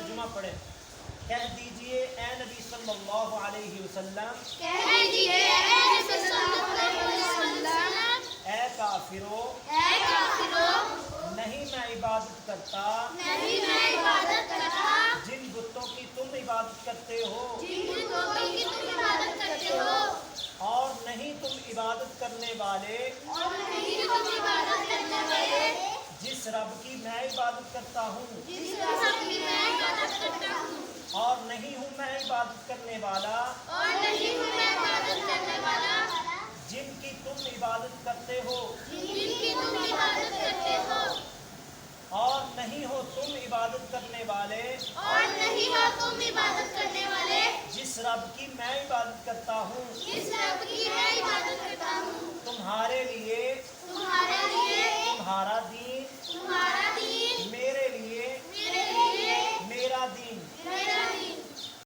ترجمہ پڑھیں. کہہ دیجئے اے نبی صلی اللہ علیہ وسلم، کہہ دیجئے اے نبی صلی اللہ علیہ وسلم، اے کافرو، اے کافرو، نہیں میں عبادت کرتا نہیں میں عبادت کرتا جن بتوں کی تم عبادت کرتے ہو، جن بتوں کی تم عبادت کرتے ہو، اور نہیں تم عبادت کرنے والے اور نہیں تم عبادت کرنے والے جس رب کی میں عبادت کرتا ہوں، جس رب کی میں عبادت کرتا ہوں، اور نہیں ہوں میں عبادت کرنے والا اور نہیں ہوں میں عبادت کرنے والا جن کی تم عبادت کرتے ہو، جن کی تم عبادت کرتے ہو، اور نہیں ہو تم عبادت کرنے والے اور نہیں ہو تم عبادت کرنے والے جس رب کی میں عبادت کرتا ہوں. جس رب کی میں عبادت کرتا ہوں. تمہارے لیے تمہارے لیے تمہارا دین تمہارا دین